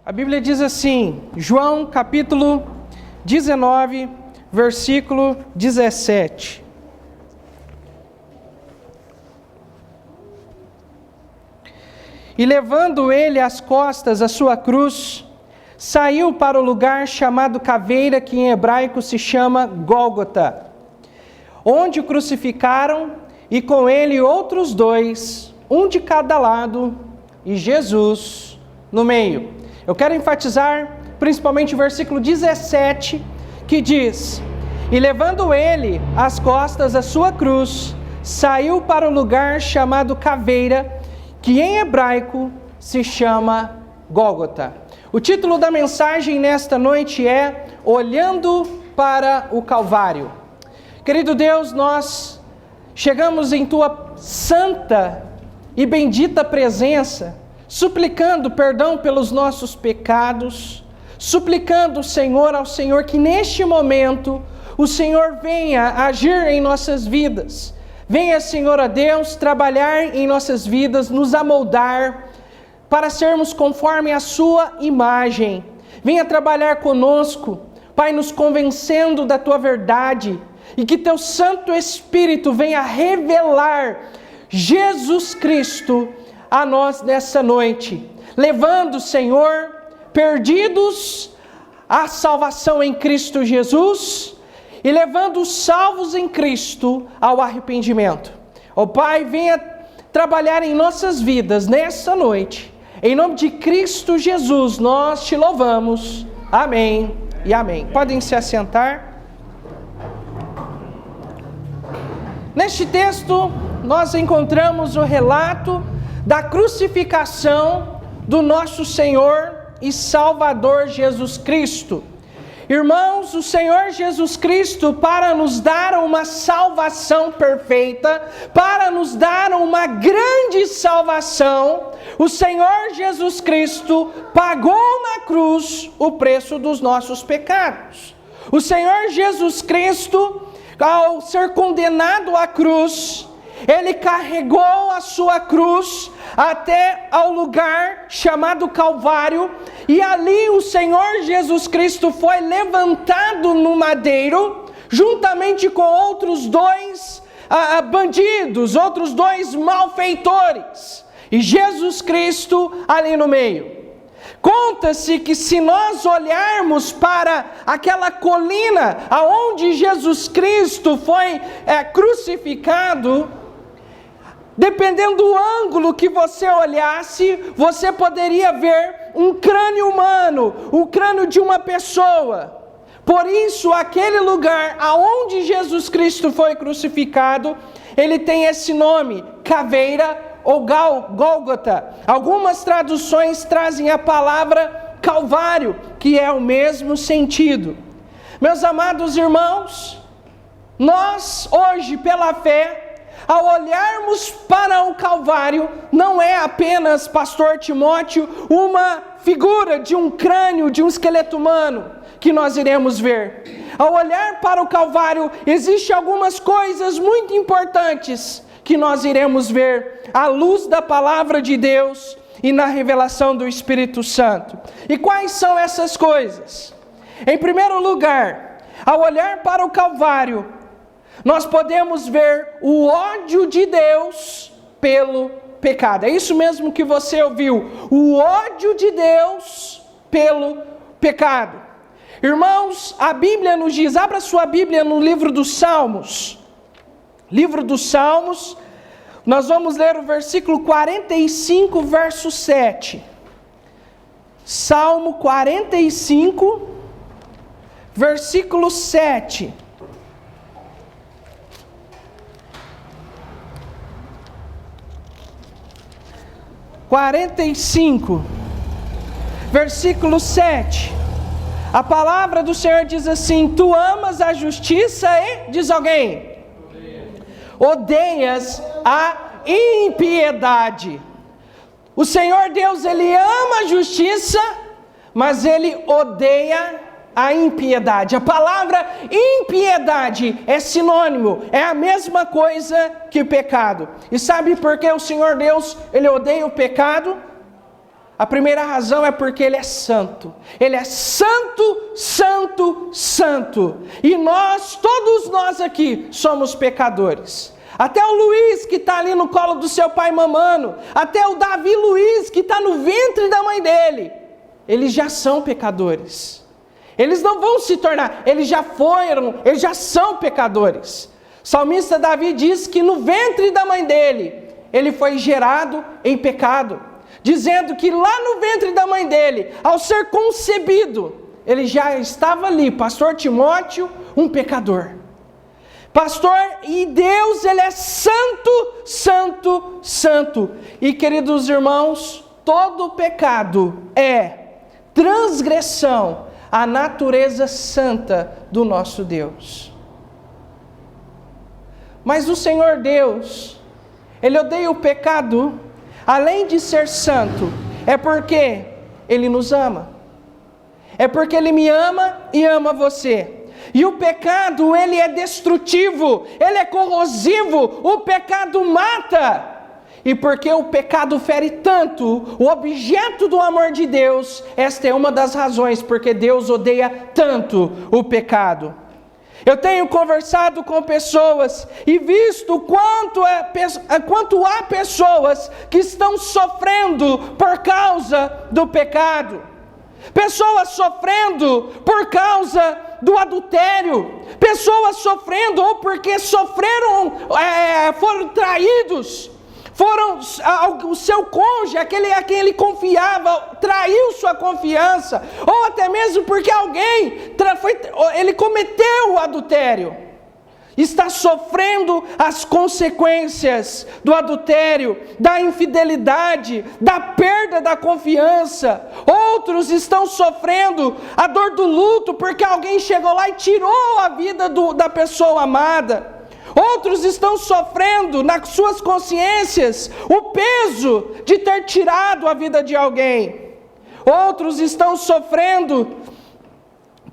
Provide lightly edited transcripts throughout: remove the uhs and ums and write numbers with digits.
A Bíblia diz assim, João capítulo 19, versículo 17. E levando ele às costas a sua cruz, saiu para o lugar chamado Caveira, que em hebraico se chama Gólgota, onde o crucificaram, e com ele outros dois, um de cada lado, e Jesus no meio. Eu quero enfatizar principalmente o versículo 17, que diz: e levando ele às costas a sua cruz, saiu para o lugar chamado Caveira, que em hebraico se chama Gólgota. O título da mensagem nesta noite é Olhando para o Calvário. Querido Deus, nós chegamos em Tua santa e bendita presença, suplicando perdão pelos nossos pecados, suplicando, Senhor, ao Senhor que neste momento o Senhor venha agir em nossas vidas. Venha, Senhor, a Deus, trabalhar em nossas vidas, nos amoldar para sermos conforme a Sua imagem. Venha trabalhar conosco, Pai, nos convencendo da Tua verdade, e que Teu Santo Espírito venha revelar Jesus Cristo a nós nessa noite, levando, Senhor, perdidos à salvação em Cristo Jesus, e levando os salvos em Cristo ao arrependimento. Ó Pai, venha trabalhar em nossas vidas nessa noite. Em nome de Cristo Jesus, nós Te louvamos. Amém e amém. Podem se assentar. Neste texto, nós encontramos o relato da crucificação do nosso Senhor e Salvador Jesus Cristo. Irmãos, o Senhor Jesus Cristo, para nos dar uma salvação perfeita, para nos dar uma grande salvação, o Senhor Jesus Cristo pagou na cruz o preço dos nossos pecados. O Senhor Jesus Cristo, ao ser condenado à cruz, Ele carregou a sua cruz até ao lugar chamado Calvário, e ali o Senhor Jesus Cristo foi levantado no madeiro, juntamente com outros dois bandidos, outros dois malfeitores, e Jesus Cristo ali no meio. Conta-se que se nós olharmos para aquela colina aonde Jesus Cristo foi crucificado, dependendo do ângulo que você olhasse, você poderia ver um crânio humano, o crânio de uma pessoa. Por isso, aquele lugar aonde Jesus Cristo foi crucificado, ele tem esse nome, Caveira ou Gólgota. Algumas traduções trazem a palavra Calvário, que é o mesmo sentido. Meus amados irmãos, nós hoje, pela fé, ao olharmos para o Calvário, não é apenas, pastor Timóteo, uma figura de um crânio, de um esqueleto humano que nós iremos ver. Ao olhar para o Calvário, existem algumas coisas muito importantes que nós iremos ver à luz da palavra de Deus e na revelação do Espírito Santo. E quais são essas coisas? Em primeiro lugar, ao olhar para o Calvário, nós podemos ver o ódio de Deus pelo pecado. É isso mesmo que você ouviu. O ódio de Deus pelo pecado. Irmãos, a Bíblia nos diz, abra sua Bíblia no livro dos Salmos. Livro dos Salmos, nós vamos ler o versículo 45, verso 7. Salmo 45, versículo 7. Versículo 7. A palavra do Senhor diz assim: tu amas a justiça e, diz alguém, odeias a impiedade. O Senhor Deus, Ele ama a justiça, mas Ele odeia a impiedade. A palavra impiedade é sinônimo, é a mesma coisa que pecado. E sabe por que o Senhor Deus, Ele odeia o pecado? A primeira razão é porque Ele é santo. Ele é santo, santo, santo. E todos nós aqui, somos pecadores. Até o Luiz que está ali no colo do seu pai mamando, até o Davi Luiz que está no ventre da mãe dele, eles já são pecadores. Eles não vão se tornar, eles já são pecadores. O salmista Davi diz que no ventre da mãe dele, ele foi gerado em pecado. Dizendo que lá no ventre da mãe dele, ao ser concebido, ele já estava ali, pastor Timóteo, um pecador. Pastor, e Deus, Ele é santo, santo, santo. E queridos irmãos, todo pecado é transgressão à natureza santa do nosso Deus. Mas o Senhor Deus, Ele odeia o pecado, além de ser santo, é porque Ele nos ama. É porque Ele me ama e ama você. E o pecado, ele é destrutivo, ele é corrosivo, o pecado mata. E porque o pecado fere tanto o objeto do amor de Deus, esta é uma das razões porque Deus odeia tanto o pecado. Eu tenho conversado com pessoas e visto quanto há pessoas que estão sofrendo por causa do pecado. Pessoas sofrendo por causa do adultério, pessoas sofrendo ou porque foram traídos, o seu cônjuge, aquele a quem ele confiava, traiu sua confiança, ou até mesmo porque ele cometeu o adultério. Está sofrendo as consequências do adultério, da infidelidade, da perda da confiança. Outros estão sofrendo a dor do luto, porque alguém chegou lá e tirou a vida da pessoa amada. Outros estão sofrendo nas suas consciências o peso de ter tirado a vida de alguém. Outros estão sofrendo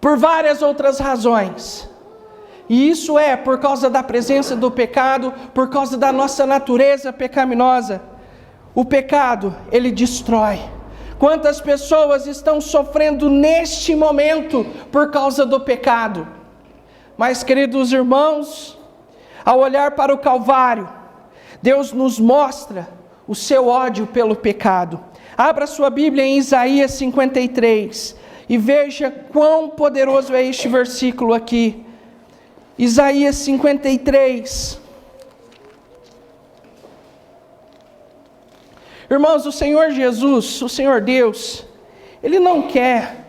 por várias outras razões. E isso é por causa da presença do pecado, por causa da nossa natureza pecaminosa. O pecado, ele destrói. Quantas pessoas estão sofrendo neste momento por causa do pecado? Mas, queridos irmãos, ao olhar para o Calvário, Deus nos mostra o seu ódio pelo pecado. Abra sua Bíblia em Isaías 53 e veja quão poderoso é este versículo aqui. Isaías 53. Irmãos, o Senhor Jesus, o Senhor Deus, Ele não quer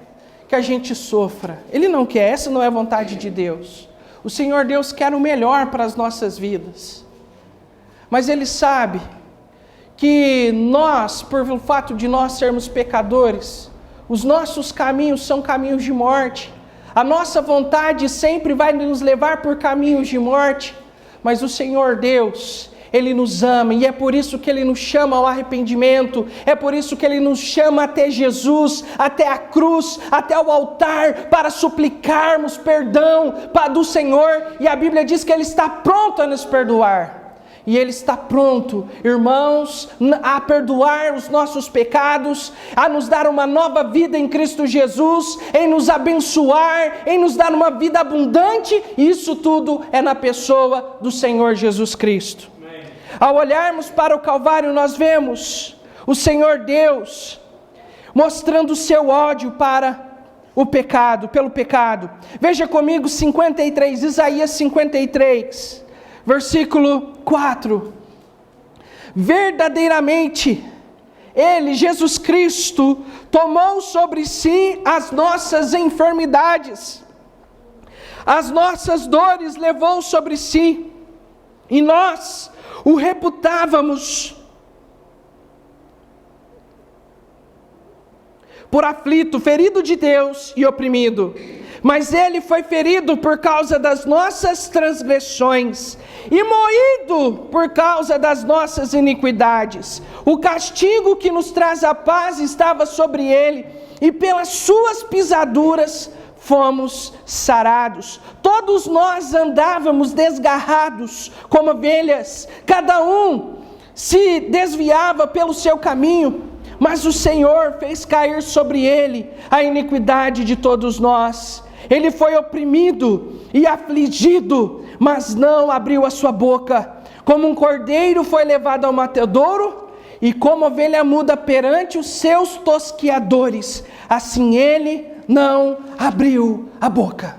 que a gente sofra. Ele não quer, essa não é a vontade de Deus. O Senhor Deus quer o melhor para as nossas vidas. Mas Ele sabe que nós, por o fato de nós sermos pecadores, os nossos caminhos são caminhos de morte. A nossa vontade sempre vai nos levar por caminhos de morte, mas o Senhor Deus, Ele nos ama, e é por isso que Ele nos chama ao arrependimento, é por isso que Ele nos chama até Jesus, até a cruz, até o altar, para suplicarmos perdão do Senhor, e a Bíblia diz que Ele está pronto a nos perdoar. E Ele está pronto, irmãos, a perdoar os nossos pecados, a nos dar uma nova vida em Cristo Jesus, em nos abençoar, em nos dar uma vida abundante, e isso tudo é na pessoa do Senhor Jesus Cristo. Amém. Ao olharmos para o Calvário, nós vemos o Senhor Deus mostrando o seu ódio para o pecado, pelo pecado. Veja comigo 53, Isaías 53. Versículo 4, verdadeiramente, Ele, Jesus Cristo, tomou sobre si as nossas enfermidades, as nossas dores levou sobre si, e nós o reputávamos por aflito, ferido de Deus e oprimido. Mas Ele foi ferido por causa das nossas transgressões e moído por causa das nossas iniquidades. O castigo que nos traz a paz estava sobre Ele, e pelas suas pisaduras fomos sarados. Todos nós andávamos desgarrados como ovelhas, cada um se desviava pelo seu caminho, mas o Senhor fez cair sobre ele a iniquidade de todos nós. Ele foi oprimido e afligido, mas não abriu a sua boca. Como um cordeiro foi levado ao matadouro, e como ovelha muda perante os seus tosquiadores, assim ele não abriu a boca.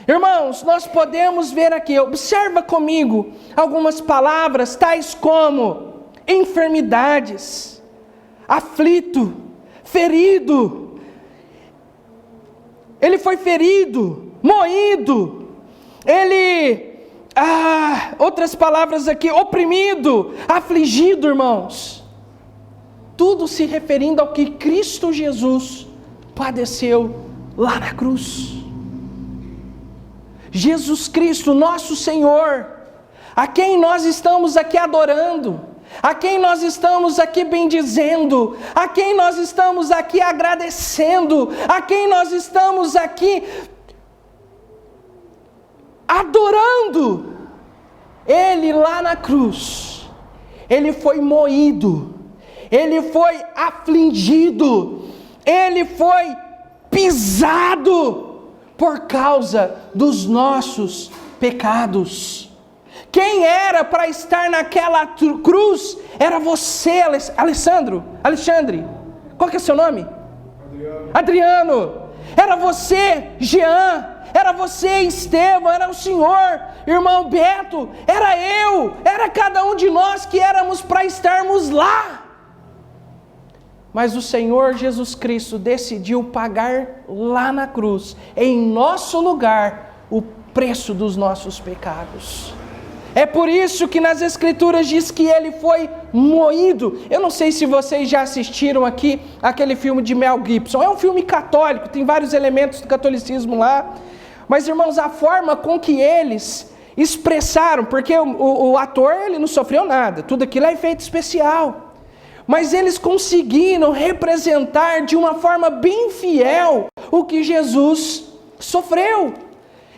Irmãos, nós podemos ver aqui, observa comigo, algumas palavras tais como enfermidades, aflito, ferido. Ele foi ferido, moído, outras palavras aqui, oprimido, afligido, irmãos. Tudo se referindo ao que Cristo Jesus padeceu lá na cruz. Jesus Cristo, nosso Senhor, a quem nós estamos aqui adorando, a quem nós estamos aqui bendizendo, a quem nós estamos aqui agradecendo, a quem nós estamos aqui adorando. Ele lá na cruz, ele foi moído, ele foi afligido, ele foi pisado por causa dos nossos pecados. Quem era para estar naquela cruz era você, Alexandre. Qual que é o seu nome? Adriano. Era você, Jean. Era você, Estevão. Era o senhor, irmão Beto. Era eu. Era cada um de nós que éramos para estarmos lá. Mas o Senhor Jesus Cristo decidiu pagar lá na cruz, em nosso lugar, o preço dos nossos pecados. É por isso que nas Escrituras diz que ele foi moído. Eu não sei se vocês já assistiram aqui aquele filme de Mel Gibson. É um filme católico, tem vários elementos do catolicismo lá. Mas, irmãos, a forma com que eles expressaram, porque o ator ele não sofreu nada, tudo aquilo é efeito especial. Mas eles conseguiram representar de uma forma bem fiel o que Jesus sofreu.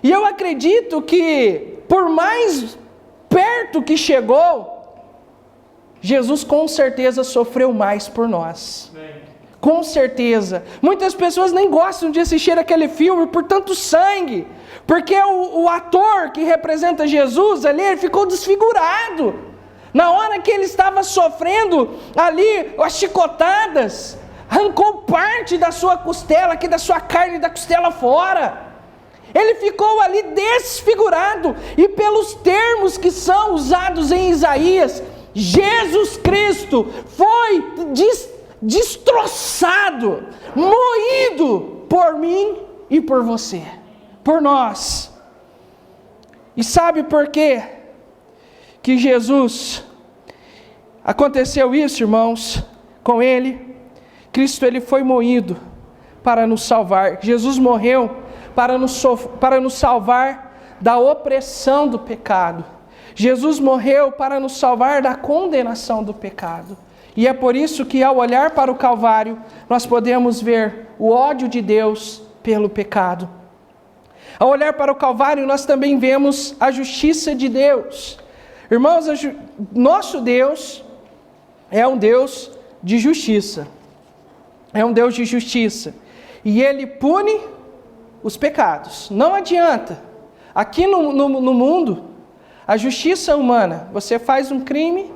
E eu acredito que, por mais perto que chegou, Jesus com certeza sofreu mais por nós. Com certeza. Muitas pessoas nem gostam de assistir aquele filme por tanto sangue, porque o ator que representa Jesus ali, ele ficou desfigurado. Na hora que ele estava sofrendo ali as chicotadas, arrancou parte da sua costela, aqui da sua carne da costela fora. Ele ficou ali desfigurado, e pelos termos que são usados em Isaías, Jesus Cristo foi destroçado, moído por mim e por você, por nós. E sabe por quê que Jesus, aconteceu isso, irmãos, com ele? Cristo, ele foi moído para nos salvar. Jesus morreu para nos salvar da opressão do pecado. Jesus morreu para nos salvar da condenação do pecado. E é por isso que, ao olhar para o Calvário, nós podemos ver o ódio de Deus pelo pecado. Ao olhar para o Calvário, nós também vemos a justiça de Deus. Irmãos, nosso Deus é um Deus de justiça. É um Deus de justiça. E Ele pune os pecados. Não adianta. Aqui no mundo, a justiça humana, você faz um crime,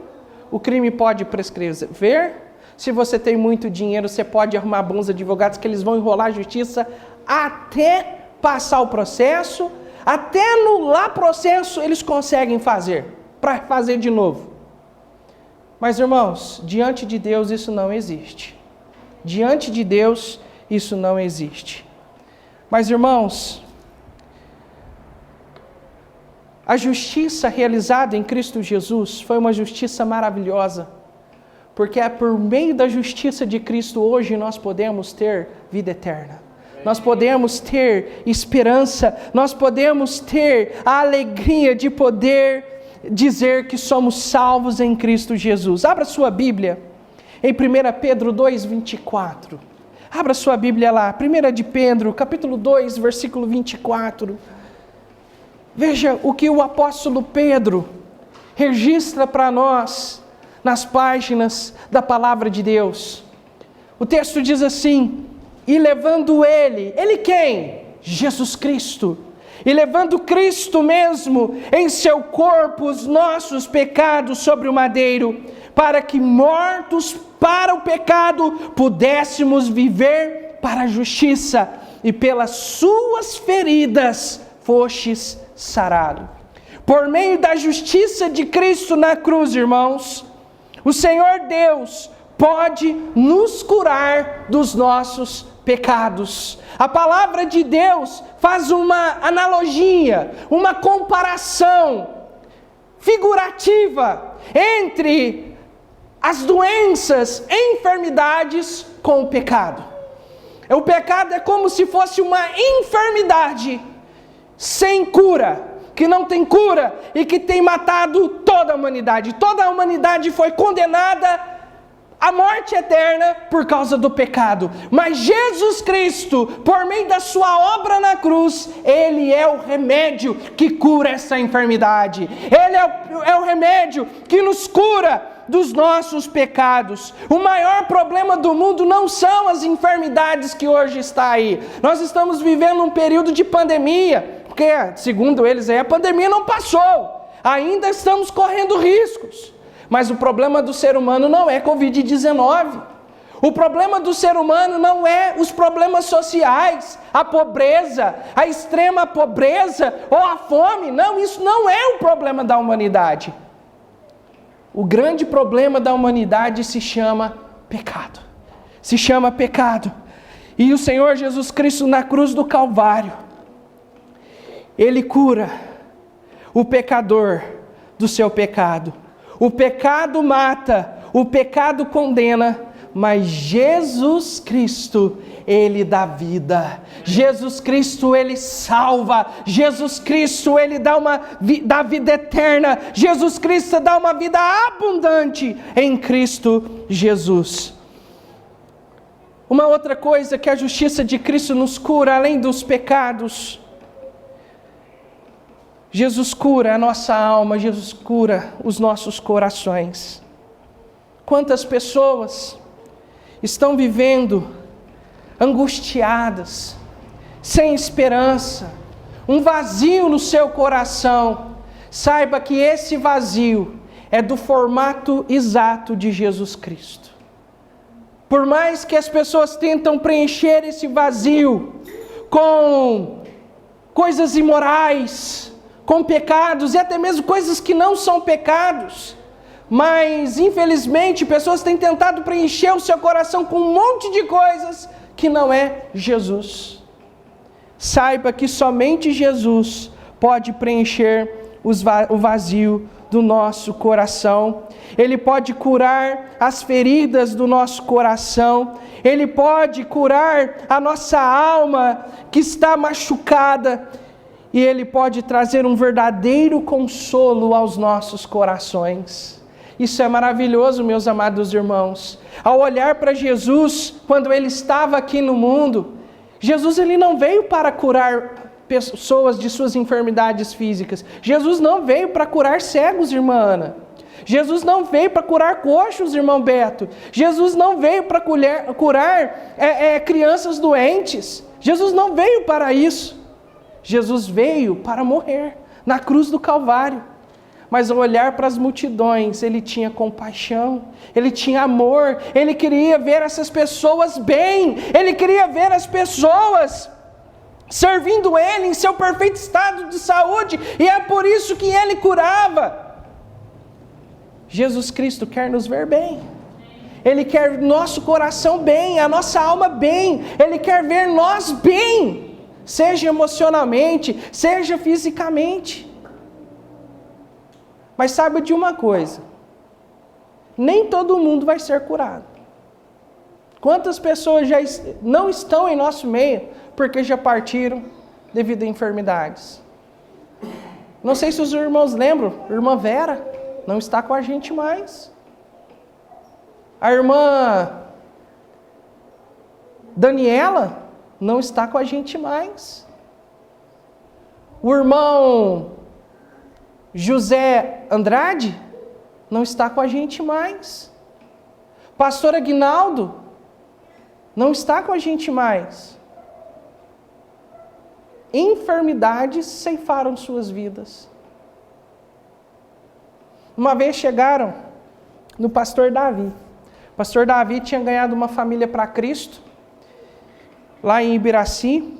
o crime pode prescrever. Se você tem muito dinheiro, você pode arrumar bons advogados que eles vão enrolar a justiça até passar o processo, até anular o processo eles conseguem fazer, para fazer de novo. Mas, irmãos, diante de Deus isso não existe. Diante de Deus isso não existe. Mas, irmãos, a justiça realizada em Cristo Jesus foi uma justiça maravilhosa, porque é por meio da justiça de Cristo hoje nós podemos ter vida eterna. Nós podemos ter esperança, nós podemos ter a alegria de poder dizer que somos salvos em Cristo Jesus. Abra sua Bíblia em 1 Pedro 2, 24. Abra sua Bíblia lá, 1 de Pedro, capítulo 2, versículo 24. Veja o que o apóstolo Pedro registra para nós nas páginas da palavra de Deus. O texto diz assim: e levando ele quem? Jesus Cristo. E levando Cristo mesmo em seu corpo os nossos pecados sobre o madeiro, para que mortos para o pecado pudéssemos viver para a justiça, e pelas suas feridas fostes sarado. Por meio da justiça de Cristo na cruz, irmãos, o Senhor Deus pode nos curar dos nossos pecados. A palavra de Deus faz uma analogia, uma comparação figurativa entre as doenças e enfermidades com o pecado. O pecado é como se fosse uma enfermidade sem cura, que não tem cura e que tem matado toda a humanidade. Toda a humanidade foi condenada à morte eterna por causa do pecado. Mas Jesus Cristo, por meio da sua obra na cruz, Ele é o remédio que cura essa enfermidade. Ele é o remédio que nos cura dos nossos pecados. O maior problema do mundo não são as enfermidades que hoje está aí. Nós estamos vivendo um período de pandemia, porque, segundo eles, a pandemia não passou. Ainda estamos correndo riscos. Mas o problema do ser humano não é Covid-19. O problema do ser humano não é os problemas sociais, a pobreza, a extrema pobreza ou a fome. Não, isso não é o problema da humanidade. O grande problema da humanidade se chama pecado. Se chama pecado. E o Senhor Jesus Cristo na cruz do Calvário, Ele cura o pecador do seu pecado. O pecado mata, o pecado condena, mas Jesus Cristo, Ele dá vida. Jesus Cristo, Ele salva. Jesus Cristo, Ele dá vida eterna. Jesus Cristo dá uma vida abundante em Cristo Jesus. Uma outra coisa que a justiça de Cristo nos cura, além dos pecados, Jesus cura a nossa alma, Jesus cura os nossos corações. Quantas pessoas estão vivendo angustiadas, sem esperança, um vazio no seu coração. Saiba que esse vazio é do formato exato de Jesus Cristo. Por mais que as pessoas tentam preencher esse vazio com coisas imorais, com pecados e até mesmo coisas que não são pecados, mas infelizmente pessoas têm tentado preencher o seu coração com um monte de coisas que não é Jesus. Saiba que somente Jesus pode preencher o vazio do nosso coração. Ele pode curar as feridas do nosso coração. Ele pode curar a nossa alma que está machucada. E Ele pode trazer um verdadeiro consolo aos nossos corações. Isso é maravilhoso, meus amados irmãos. Ao olhar para Jesus, quando Ele estava aqui no mundo, Jesus Ele não veio para curar pessoas de suas enfermidades físicas. Jesus não veio para curar cegos, irmã Ana. Jesus não veio para curar coxos, irmão Beto. Jesus não veio para curar crianças doentes. Jesus não veio para isso. Jesus veio para morrer na cruz do Calvário. Mas ao olhar para as multidões, Ele tinha compaixão, Ele tinha amor, Ele queria ver essas pessoas bem, Ele queria ver as pessoas servindo Ele em seu perfeito estado de saúde, e é por isso que Ele curava. Jesus Cristo quer nos ver bem, Ele quer nosso coração bem, a nossa alma bem, Ele quer ver nós bem, seja emocionalmente, seja fisicamente. Mas saiba de uma coisa, nem todo mundo vai ser curado. Quantas pessoas já não estão em nosso meio porque já partiram devido a enfermidades? Não sei se os irmãos lembram, a irmã Vera não está com a gente mais. A irmã Daniela não está com a gente mais. O irmão José Andrade não está com a gente mais. Pastor Aguinaldo não está com a gente mais. Enfermidades ceifaram suas vidas. Uma vez chegaram no pastor Davi. O pastor Davi tinha ganhado uma família para Cristo, lá em Ibiraci,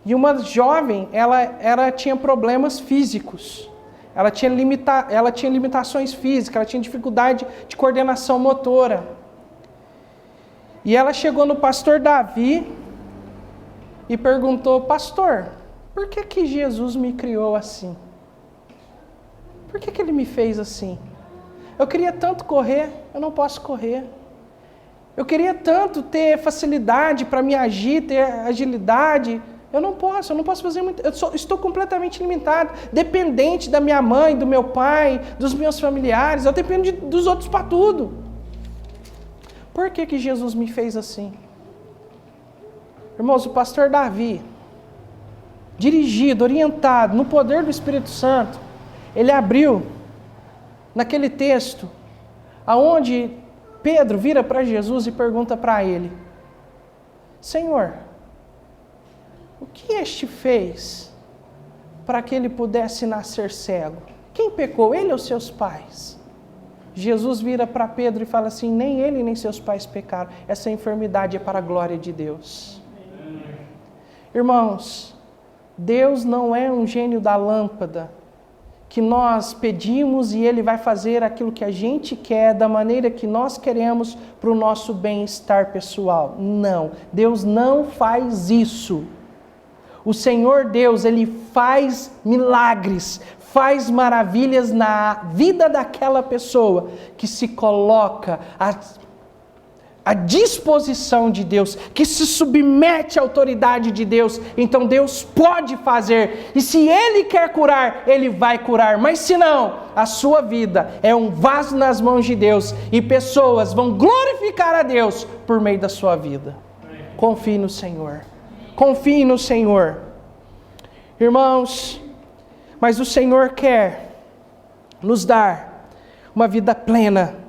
e uma jovem, ela tinha problemas físicos. Ela tinha limitações físicas, ela tinha dificuldade de coordenação motora. E ela chegou no pastor Davi e perguntou: pastor, por que Jesus me criou assim? Por que ele me fez assim? Eu queria tanto correr, eu não posso correr. Eu queria tanto ter facilidade para me agir, ter agilidade. Eu não posso fazer muito. Estou completamente limitado, dependente da minha mãe, do meu pai, dos meus familiares. Eu dependo dos outros para tudo. Por que Jesus me fez assim? Irmãos, o pastor Davi, dirigido, orientado, no poder do Espírito Santo, ele abriu naquele texto, aonde Pedro vira para Jesus e pergunta para ele: Senhor, o que este fez para que ele pudesse nascer cego? Quem pecou, ele ou seus pais? Jesus vira para Pedro e fala assim: nem ele nem seus pais pecaram, essa enfermidade é para a glória de Deus. Irmãos, Deus não é um gênio da lâmpada, que nós pedimos e Ele vai fazer aquilo que a gente quer, da maneira que nós queremos, para o nosso bem-estar pessoal. Não, Deus não faz isso. O Senhor Deus, Ele faz milagres, faz maravilhas na vida daquela pessoa que se coloca à disposição de Deus, que se submete à autoridade de Deus. Então Deus pode fazer, e se Ele quer curar, Ele vai curar, mas se não, a sua vida é um vaso nas mãos de Deus, e pessoas vão glorificar a Deus por meio da sua vida. Confie no Senhor, confie no Senhor. Irmãos, mas o Senhor quer nos dar uma vida plena.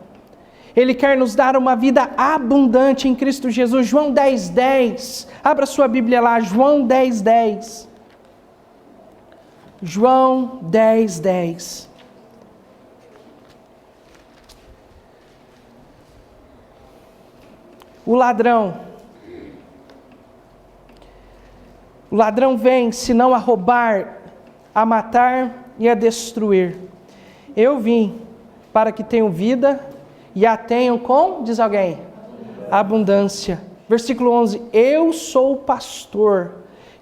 Ele quer nos dar uma vida abundante em Cristo Jesus. João 10:10. Abra sua Bíblia lá, João 10:10. João 10:10. O ladrão vem senão a roubar, a matar e a destruir. Eu vim para que tenham vida e a tenham com, diz alguém, abundância. Versículo 11, eu sou o pastor,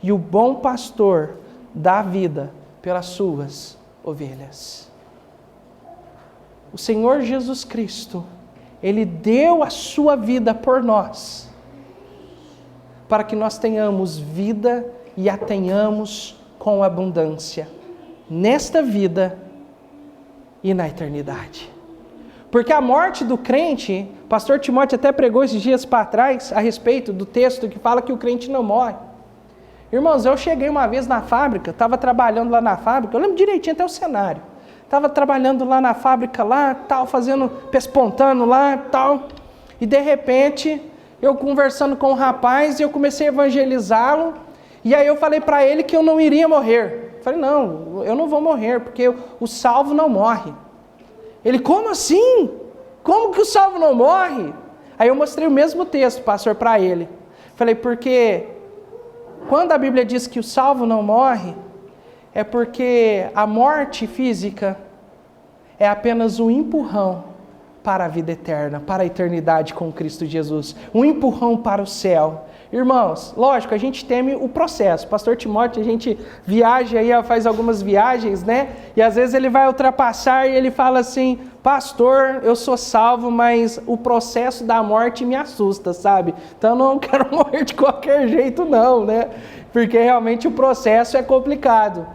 e o bom pastor dá vida pelas suas ovelhas. O Senhor Jesus Cristo, Ele deu a sua vida por nós, para que nós tenhamos vida e a tenhamos com abundância, nesta vida e na eternidade. Porque a morte do crente, o pastor Timóteo até pregou esses dias para trás a respeito do texto que fala que o crente não morre. Irmãos, eu cheguei uma vez na fábrica, estava trabalhando lá na fábrica, eu lembro direitinho até o cenário. Estava trabalhando lá na fábrica, lá, tal, fazendo, pespontando lá, tal. E de repente, eu conversando com o rapaz, e eu comecei a evangelizá-lo. E aí eu falei para ele que eu não iria morrer. Eu falei, não, eu não vou morrer, porque o salvo não morre. Ele, como assim? Como que o salvo não morre? Aí eu mostrei o mesmo texto, pastor, para ele. Falei, porque quando a Bíblia diz que o salvo não morre, é porque a morte física é apenas um empurrão para a vida eterna, para a eternidade com Cristo Jesus. Um empurrão para o céu. Irmãos, lógico, a gente teme o processo. Pastor Timóteo, a gente viaja aí, faz algumas viagens, né? E às vezes ele vai ultrapassar e ele fala assim, pastor, eu sou salvo, mas o processo da morte me assusta, sabe? Então eu não quero morrer de qualquer jeito não, né? Porque realmente o processo é complicado.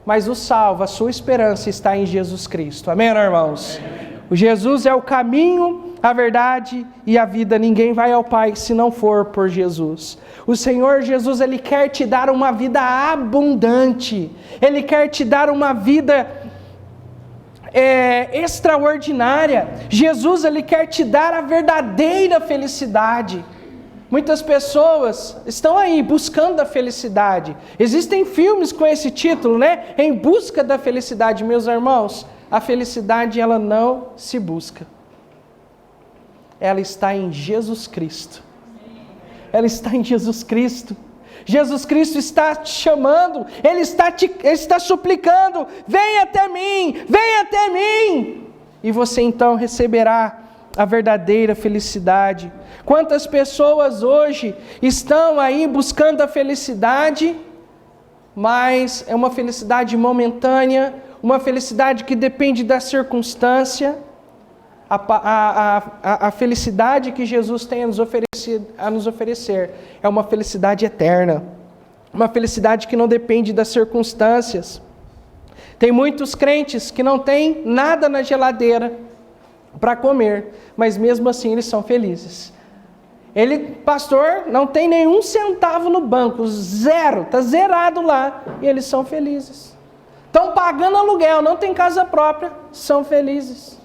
Mas o salvo, a sua esperança está em Jesus Cristo. Amém, irmãos? Amém. O Jesus é o caminho, a verdade e a vida. Ninguém vai ao Pai se não for por Jesus. O Senhor Jesus, Ele quer te dar uma vida abundante. Ele quer te dar uma vida extraordinária. Jesus, Ele quer te dar a verdadeira felicidade. Muitas pessoas estão aí buscando a felicidade. Existem filmes com esse título, né? Em busca da felicidade, meus irmãos. A felicidade, ela não se busca. Ela está em Jesus Cristo. Ela está em Jesus Cristo. Jesus Cristo está te chamando, Ele está suplicando, vem até mim, vem até mim. E você então receberá a verdadeira felicidade. Quantas pessoas hoje estão aí buscando a felicidade, mas é uma felicidade momentânea, uma felicidade que depende da circunstância. A felicidade que Jesus tem a nos oferecer é uma felicidade eterna, uma felicidade que não depende das circunstâncias. Tem muitos crentes que não têm nada na geladeira para comer, mas mesmo assim eles são felizes. Pastor, não tem nenhum centavo no banco, zero, está zerado lá, e eles são felizes. Estão pagando aluguel, não tem casa própria, são felizes.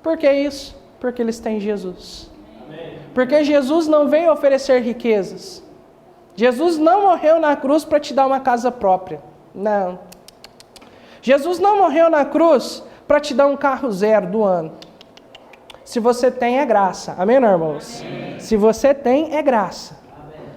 Por que isso? Porque eles têm Jesus. Amém. Porque Jesus não veio oferecer riquezas. Jesus não morreu na cruz para te dar uma casa própria. Não. Jesus não morreu na cruz para te dar um carro zero do ano. Se você tem, é graça. Amém, irmãos? Amém. Se você tem, é graça.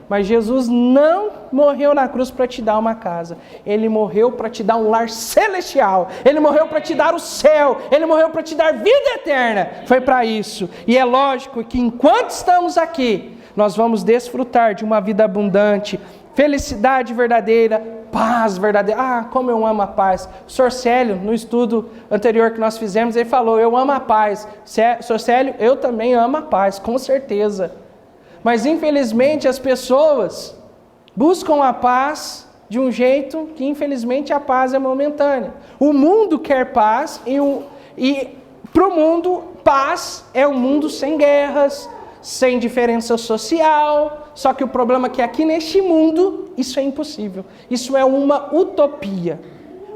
Mas Jesus não morreu na cruz para te dar uma casa. Ele morreu para te dar um lar celestial. Ele morreu para te dar o céu. Ele morreu para te dar vida eterna. Foi para isso. E é lógico que enquanto estamos aqui, nós vamos desfrutar de uma vida abundante, felicidade verdadeira, paz verdadeira. Ah, como eu amo a paz. O Sr. Célio, no estudo anterior que nós fizemos, ele falou, eu amo a paz. Sr. Célio, eu também amo a paz, com certeza. Mas infelizmente as pessoas buscam a paz de um jeito que infelizmente a paz é momentânea. O mundo quer paz e para o mundo, paz é um mundo sem guerras, sem diferença social. Só que o problema é que aqui neste mundo isso é impossível. Isso é uma utopia.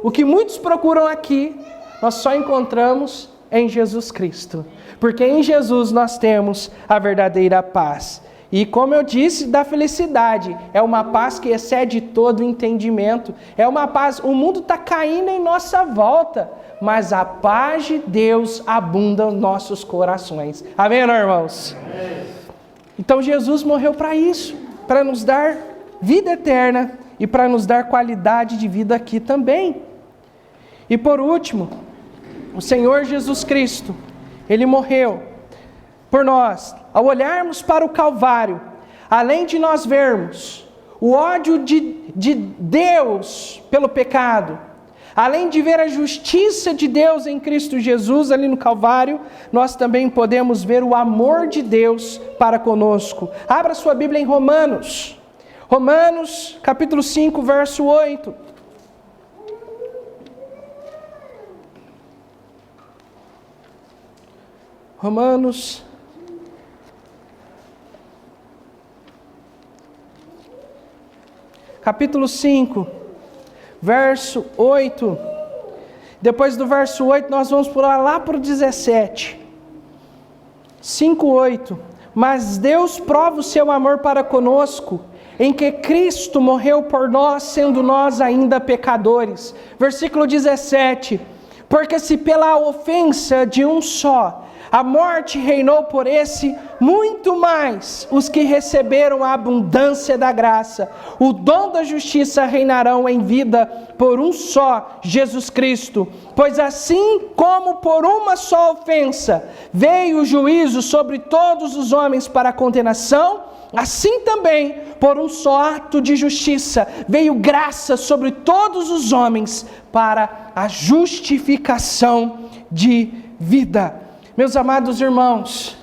O que muitos procuram aqui, nós só encontramos em Jesus Cristo. Porque em Jesus nós temos a verdadeira paz. E como eu disse, da felicidade, é uma paz que excede todo o entendimento, é uma paz, o mundo está caindo em nossa volta, mas a paz de Deus abunda nos nossos corações. Amém, irmãos? Amém. Então Jesus morreu para isso, para nos dar vida eterna e para nos dar qualidade de vida aqui também. E por último, o Senhor Jesus Cristo, Ele morreu por nós. Ao olharmos para o Calvário, além de nós vermos o ódio de Deus pelo pecado, além de ver a justiça de Deus em Cristo Jesus ali no Calvário, nós também podemos ver o amor de Deus para conosco. Abra sua Bíblia em Romanos. Romanos, capítulo 5, verso 8. Romanos capítulo 5, verso 8. Depois do verso 8, nós vamos pular lá para o 17. 5, 8. Mas Deus prova o seu amor para conosco, em que Cristo morreu por nós, sendo nós ainda pecadores. Versículo 17. Porque se pela ofensa de um só a morte reinou por esse, muito mais os que receberam a abundância da graça, o dom da justiça reinarão em vida por um só, Jesus Cristo. Pois assim como por uma só ofensa veio o juízo sobre todos os homens para a condenação, assim também, por um só ato de justiça, veio graça sobre todos os homens para a justificação de vida. Meus amados irmãos,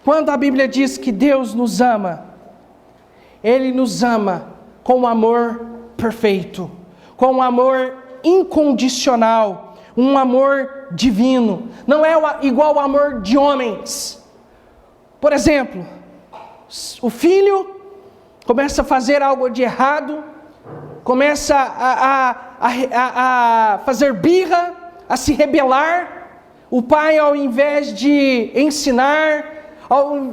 quando a Bíblia diz que Deus nos ama, Ele nos ama com um amor perfeito, com um amor incondicional, um amor divino. Não é igual ao amor de homens. Por exemplo, o filho começa a fazer algo de errado, começa a fazer birra, a se rebelar. O pai, ao invés de ensinar,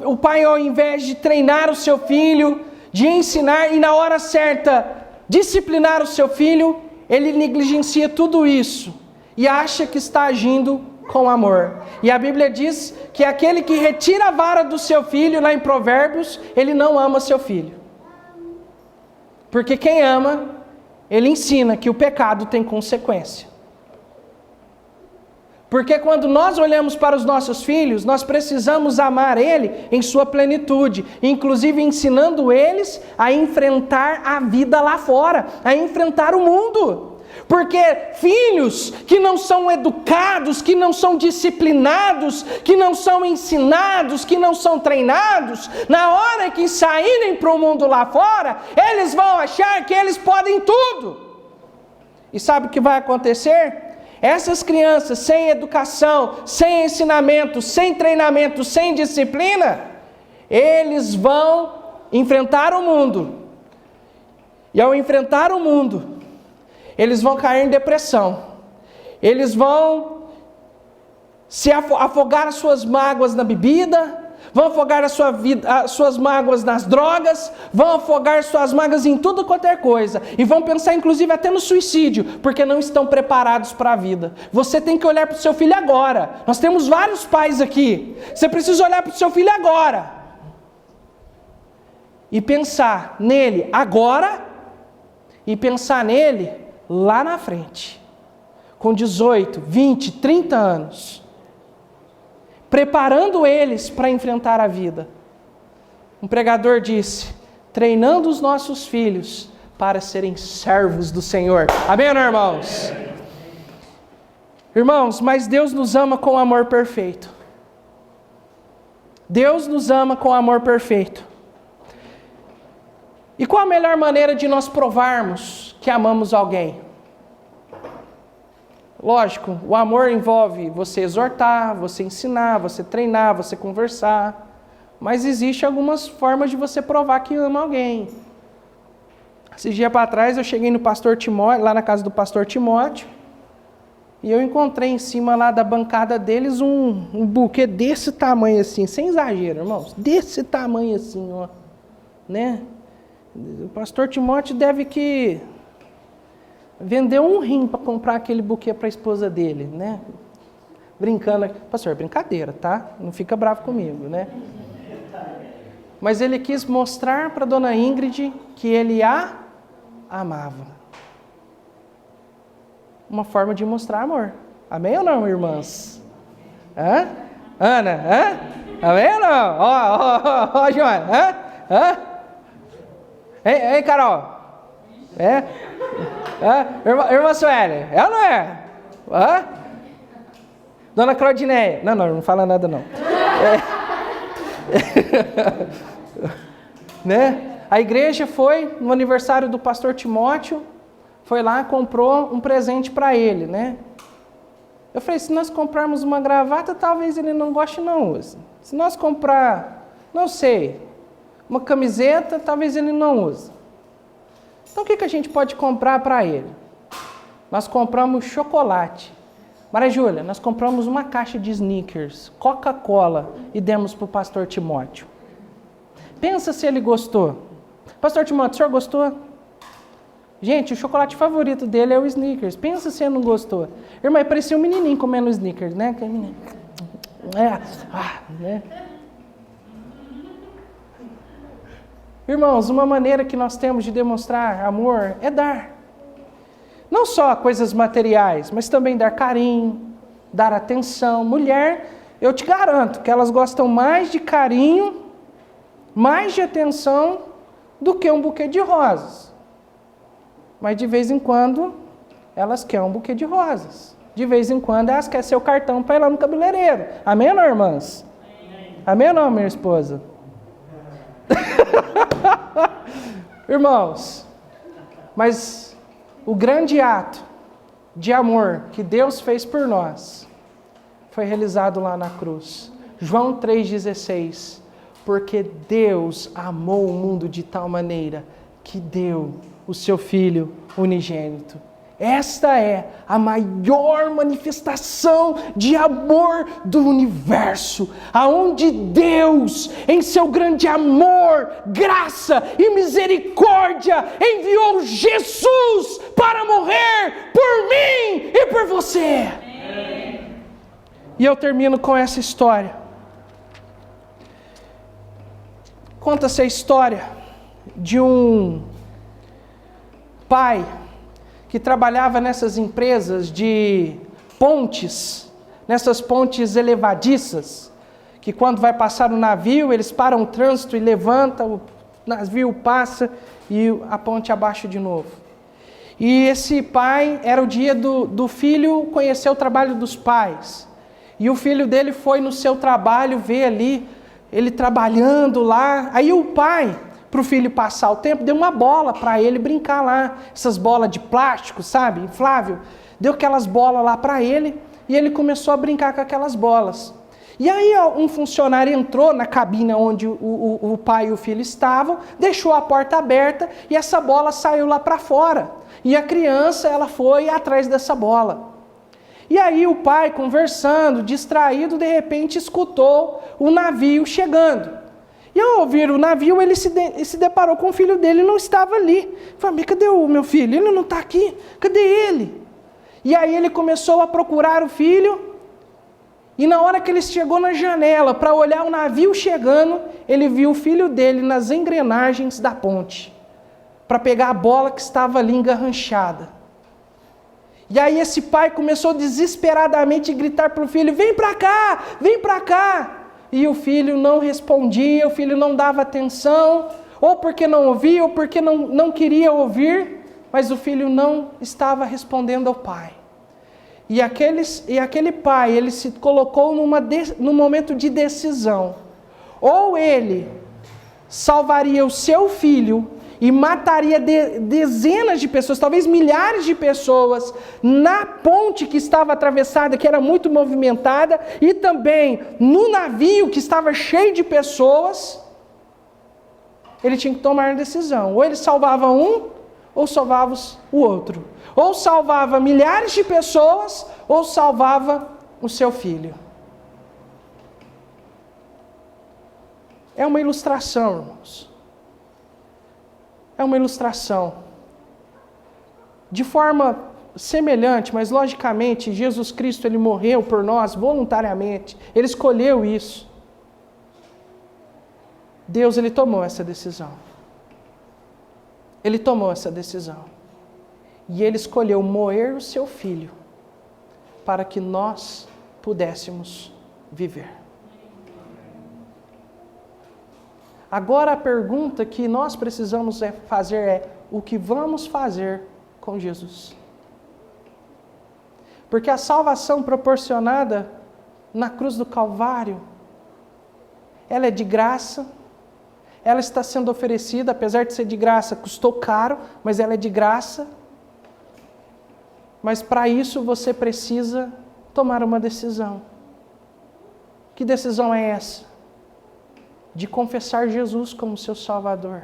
o pai, ao invés de treinar o seu filho, de ensinar e na hora certa disciplinar o seu filho, ele negligencia tudo isso e acha que está agindo com amor. E a Bíblia diz que aquele que retira a vara do seu filho, lá em Provérbios, ele não ama seu filho. Porque quem ama, ele ensina que o pecado tem consequência. Porque quando nós olhamos para os nossos filhos, nós precisamos amar ele em sua plenitude, inclusive ensinando eles a enfrentar a vida lá fora, a enfrentar o mundo. Porque filhos que não são educados, que não são disciplinados, que não são ensinados, que não são treinados, na hora que saírem para o mundo lá fora, eles vão achar que eles podem tudo. E sabe o que vai acontecer? Essas crianças sem educação, sem ensinamento, sem treinamento, sem disciplina, eles vão enfrentar o mundo. E ao enfrentar o mundo, eles vão cair em depressão. Eles vão se afogar as suas mágoas na bebida, vão afogar as suas mágoas nas drogas, vão afogar suas mágoas em tudo quanto é coisa, e vão pensar inclusive até no suicídio, porque não estão preparados para a vida. Você tem que olhar para o seu filho agora. Nós temos vários pais aqui. Você precisa olhar para o seu filho agora e pensar nele agora e pensar nele lá na frente, com 18, 20, 30 anos, preparando eles para enfrentar a vida. Um pregador disse: treinando os nossos filhos para serem servos do Senhor. Amém, irmãos? Irmãos, mas Deus nos ama com amor perfeito. Deus nos ama com amor perfeito. E qual a melhor maneira de nós provarmos que amamos alguém? Lógico, o amor envolve você exortar, você ensinar, você treinar, você conversar. Mas existe algumas formas de você provar que ama alguém. Esses dias para trás eu cheguei no pastor Timóteo, lá na casa do pastor Timóteo, e eu encontrei em cima lá da bancada deles um buquê desse tamanho assim, sem exagero, irmãos, desse tamanho assim, ó, né? O pastor Timóteo deve que vendeu um rim para comprar aquele buquê para a esposa dele, né? Brincando, pastor, é brincadeira, tá? Não fica bravo comigo, né? Mas ele quis mostrar para dona Ingrid que ele a amava. Uma forma de mostrar amor. Amém ou não, irmãs? Hã? Ana, hã? Amém ou não? Ó, Joana, hã? Ei, Carol? É? Irmã Sueli, é ou não é? Hã? Dona Claudineia? Não fala nada não. Né? A igreja foi no aniversário do pastor Timóteo, foi lá, comprou um presente para ele, né? Eu falei, se nós comprarmos uma gravata, talvez ele não goste, não use. Se nós comprar, não sei, uma camiseta, talvez ele não use. Então o que a gente pode comprar para ele? Nós compramos chocolate. Maria Júlia, nós compramos uma caixa de Snickers, Coca-Cola, e demos para o pastor Timóteo. Pensa se ele gostou. Pastor Timóteo, o senhor gostou? Gente, o chocolate favorito dele é o Snickers. Pensa se ele não gostou. Irmã, parecia um menininho comendo Snickers, né? Né? Irmãos, uma maneira que nós temos de demonstrar amor é dar. Não só coisas materiais, mas também dar carinho, dar atenção. Mulher, eu te garanto que elas gostam mais de carinho, mais de atenção, do que um buquê de rosas. Mas de vez em quando, elas querem um buquê de rosas. De vez em quando, elas querem seu cartão para ir lá no cabeleireiro. Amém ou não, irmãs? Amém ou não, minha esposa? Irmãos, mas o grande ato de amor que Deus fez por nós foi realizado lá na cruz. João 3,16. Porque Deus amou o mundo de tal maneira que deu o seu Filho unigênito. Esta é a maior manifestação de amor do universo, aonde Deus, em seu grande amor, graça e misericórdia, enviou Jesus para morrer por mim e por você. E eu termino com essa história. Conta-se a história de um pai que trabalhava nessas empresas de pontes, nessas pontes elevadiças, que quando vai passar o navio, eles param o trânsito e levantam, o navio passa e a ponte abaixo de novo. E esse pai, era o dia do filho conhecer o trabalho dos pais. E o filho dele foi no seu trabalho ver ali, ele trabalhando lá. Aí o pai, para o filho passar o tempo, deu uma bola para ele brincar lá. Essas bolas de plástico, sabe, inflável. Deu aquelas bolas lá para ele e ele começou a brincar com aquelas bolas. E aí um funcionário entrou na cabine onde o pai e o filho estavam, deixou a porta aberta e essa bola saiu lá para fora. E a criança, ela foi atrás dessa bola. E aí o pai, conversando, distraído, de repente escutou o navio chegando. E ao ouvir o navio, ele se deparou com o filho dele, não estava ali. Falei, mas cadê o meu filho? Ele não está aqui. Cadê ele? E aí ele começou a procurar o filho. E na hora que ele chegou na janela para olhar o navio chegando, ele viu o filho dele nas engrenagens da ponte, para pegar a bola que estava ali engarranchada. E aí esse pai começou desesperadamente a gritar para o filho, vem para cá, vem para cá. E o filho não respondia, o filho não dava atenção, ou porque não ouvia, ou porque não queria ouvir, mas o filho não estava respondendo ao pai. E aquele pai, ele se colocou num momento de decisão. Ou ele salvaria o seu filho e mataria dezenas de pessoas, talvez milhares de pessoas, na ponte que estava atravessada, que era muito movimentada, e também no navio que estava cheio de pessoas. Ele tinha que tomar uma decisão. Ou ele salvava um, ou salvava o outro. Ou salvava milhares de pessoas, ou salvava o seu filho. É uma ilustração, irmãos. É uma ilustração. De forma semelhante, mas logicamente, Jesus Cristo, ele morreu por nós voluntariamente. Ele escolheu isso. Deus, ele tomou essa decisão. Ele tomou essa decisão. E ele escolheu moer o seu filho para que nós pudéssemos viver. Agora a pergunta que nós precisamos fazer é: o que vamos fazer com Jesus? Porque a salvação proporcionada na cruz do Calvário, ela é de graça, ela está sendo oferecida, apesar de ser de graça, custou caro, mas ela é de graça. Mas para isso você precisa tomar uma decisão. Que decisão é essa? De confessar Jesus como seu Salvador,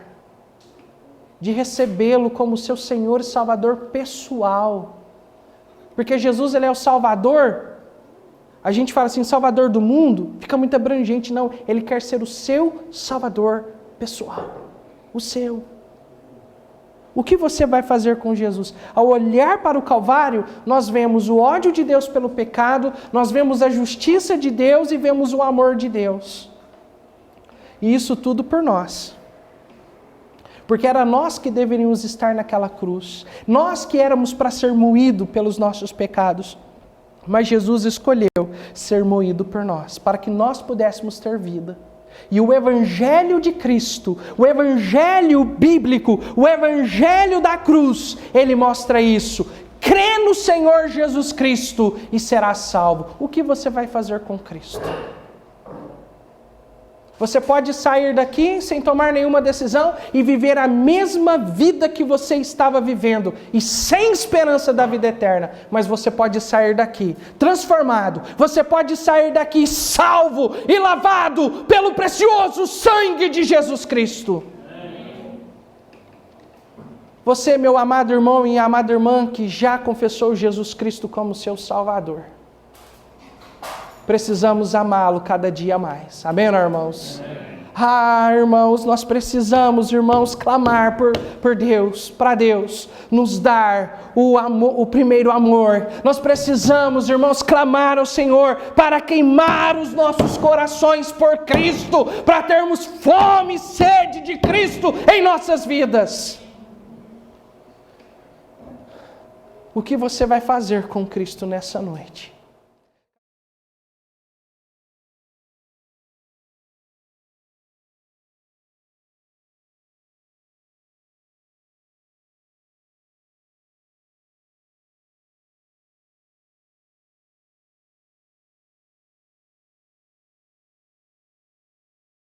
de recebê-lo como seu Senhor e Salvador pessoal, porque Jesus, ele é o Salvador. A gente fala assim, Salvador do mundo, fica muito abrangente. Não, ele quer ser o seu Salvador pessoal, o seu. O que você vai fazer com Jesus? Ao olhar para o Calvário, nós vemos o ódio de Deus pelo pecado, nós vemos a justiça de Deus e vemos o amor de Deus. E isso tudo por nós. Porque era nós que deveríamos estar naquela cruz. Nós que éramos para ser moído pelos nossos pecados. Mas Jesus escolheu ser moído por nós, para que nós pudéssemos ter vida. E o Evangelho de Cristo, o Evangelho bíblico, o Evangelho da cruz, ele mostra isso. Crê no Senhor Jesus Cristo e será salvo. O que você vai fazer com Cristo? Você pode sair daqui sem tomar nenhuma decisão e viver a mesma vida que você estava vivendo e sem esperança da vida eterna. Mas você pode sair daqui transformado. Você pode sair daqui salvo e lavado pelo precioso sangue de Jesus Cristo. Você, meu amado irmão e amada irmã, que já confessou Jesus Cristo como seu Salvador, precisamos amá-lo cada dia mais. Amém, irmãos? Amém. Irmãos, nós precisamos, irmãos, clamar por Deus, para Deus nos dar o amor, o primeiro amor. Nós precisamos, irmãos, clamar ao Senhor para queimar os nossos corações por Cristo, para termos fome e sede de Cristo em nossas vidas. O que você vai fazer com Cristo nessa noite?